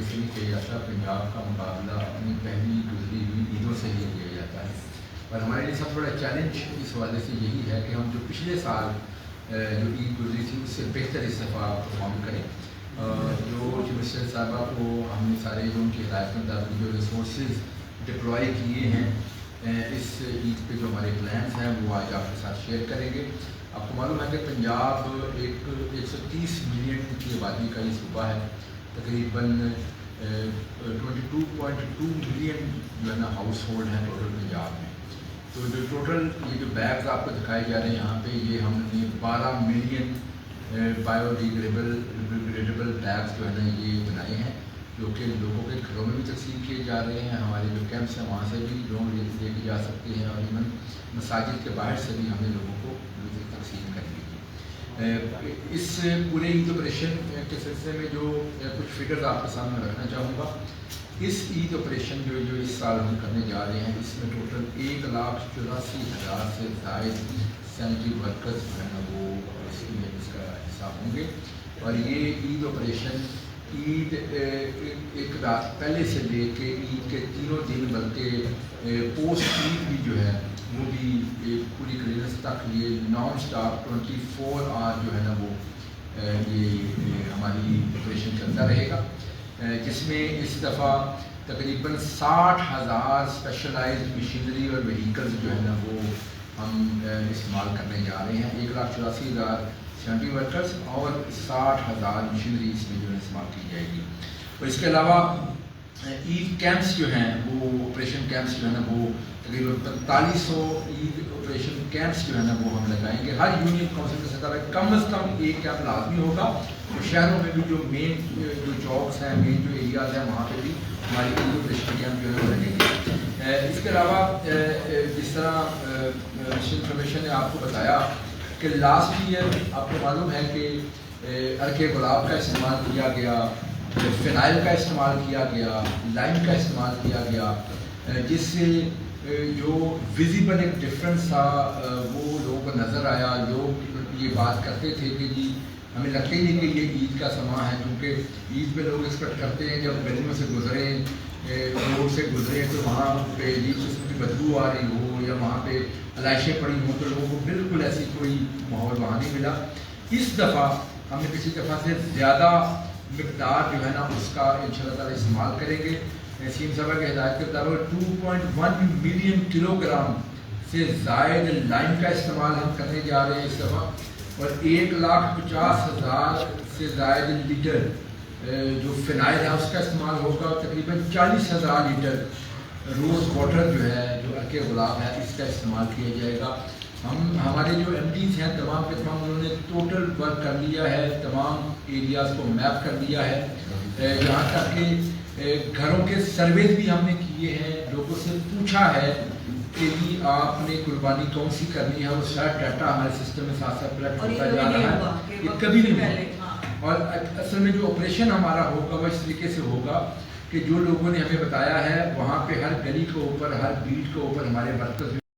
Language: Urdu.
اس لیے کیا جاتا ہے پنجاب کا مقابلہ اپنی پہلی گزری ہوئی عیدوں سے ہی کیا جاتا ہے، اور ہمارے لیے سب سے بڑا چیلنج اس حوالے سے یہی ہے کہ ہم جو پچھلے سال جو عید گزری تھی اس سے بہتر اس دفعہ پرفارم کریں۔ جو مسٹر صاحبہ کو ہم نے سارے جو ان کی ہدایت مطابق جو ریسورسز ڈپلوائی کیے ہیں اس عید پہ جو ہمارے پلانس ہیں وہ آج آپ کے ساتھ شیئر کریں گے۔ آپ کو معلوم ہے کہ پنجاب ایک 130 ملین کی آبادی کا یہ صوبہ ہے، تقریباً 22.2 ملین جو ہے نا ہاؤس ہولڈ ہیں ٹوٹل پنجاب میں۔ تو جو ٹوٹل یہ جو بیگز آپ کو دکھائے جا رہے ہیں یہاں پہ، یہ ہم نے 12 ملین بایو ڈیگریڈیبل بیگز جو ہے نا یہ بنائے ہیں، جو کہ لوگوں کے گھروں میں بھی تقسیم کیے جا رہے ہیں۔ ہمارے جو کیمپس ہیں وہاں سے بھی لوگ لے کے جا سکتے ہیں، اور ایون مساجد کے باہر سے بھی ہم نے لوگوں کو تقسیم کر دی۔ اس پورے عید آپریشن کے سلسلے میں جو کچھ فگرز آپ کے سامنے رکھنا چاہوں گا۔ اس عید آپریشن جو اس سال ہم کرنے جا رہے ہیں، اس میں ٹوٹل 1,84,000 سے زائد سینیٹری ورکرز جو ہے نا وہ اس کا حصہ ہوں گے، اور یہ عید آپریشن عید ایک رات پہلے سے لے کے عید کے تینوں دن بلکہ پوسٹ عید بھی جو ہے وہ بھی پوری کلیئرنس تک یہ نان اسٹاپ 24 آور جو ہے نا وہ یہ ہماری آپریشن چلتا رہے گا، جس میں اس دفعہ تقریباً 60,000 اسپیشلائزڈ مشینری اور وہیکلز جو ہے نا وہ ہم استعمال کرنے جا رہے ہیں۔ 1,84,000 سینیٹری ورکرز اور 60,000 مشینری اس میں جو ہے استعمال کی جائے گی۔ اور اس کے علاوہ عید کیمپس جو ہیں وہ آپریشن کیمپس جو ہے نا وہ تقریباً 4500 عید آپریشن کیمپس جو ہے نا وہ ہم لگائیں گے۔ ہر یونین کونسل کے سطح پہ کم از کم ایک کیمپ لازمی ہوگا، اور شہروں میں بھی جو مین جو چوکس ہیں، مین جو ایریاز ہیں وہاں پہ بھی ہماری عید آپریشن کیمپ جو ہے وہ لگیں گے۔ اس کے علاوہ جس طرح انفارمیشن نے آپ کو بتایا کہ لاسٹ ایئر آپ کو معلوم ہے کہ عرق گلاب کا استعمال کیا گیا، فینائل کا استعمال کیا گیا، لائم کا استعمال کیا گیا، جس سے جو ویزیبل ایک ڈفرینس تھا وہ لوگوں کو نظر آیا۔ لوگ یہ بات کرتے تھے کہ جی ہمیں لگتا ہی نہیں کہ یہ عید کا سماں ہے، کیونکہ عید میں لوگ ایکسپیکٹ کرتے ہیں جب گلیوں سے گزریں، روڈ سے گزریں تو وہاں پہ عجیب قسم کی بدبو آ رہی ہو یا وہاں پہ علائشیں پڑی ہوں، تو لوگوں کو بالکل ایسی کوئی ماحول وہاں نہیں ملا۔ اس دفعہ ہم نے پچھلی دفعہ سے زیادہ مقدار جو ہے نا اس کا انشاءاللہ تعالیٰ استعمال کریں گے۔ سی ایم صاحبہ کی ہدایت کے مطابق 2.1 ملین کلو گرام سے زائد لائم کا استعمال ہم کرنے جا رہے ہیں اس دفعہ، اور 1,50,000 سے زائد لیٹر جو فینائل ہے اس کا استعمال ہوگا، تقریباً 40,000 لیٹر روز واٹر جو ہے جو عرق گلاب ہے اس کا استعمال کیا جائے گا۔ ہمارے جو ایم ڈیز ہیں تمام کے تمام انہوں نے ٹوٹل ورک کر لیا ہے، تمام ایریاز کو میپ کر لیا ہے، یہاں تک کہ گھروں کے سرویز بھی ہم نے کیے ہیں، لوگوں سے پوچھا ہے کہ جی آپ نے قربانی کون سی کرنی ہے، اور سارا ڈاٹا ہمارے سسٹم میں ساتھ ساتھ کلیکٹ ہوتا جا رہا ہے، یہ کبھی نہیں ہوا۔ اور اصل میں جو آپریشن ہمارا ہوگا وہ اس طریقے سے ہوگا کہ جو لوگوں نے ہمیں بتایا ہے وہاں پہ ہر گلی کے اوپر، ہر بیٹ کے اوپر ہمارے ورکرز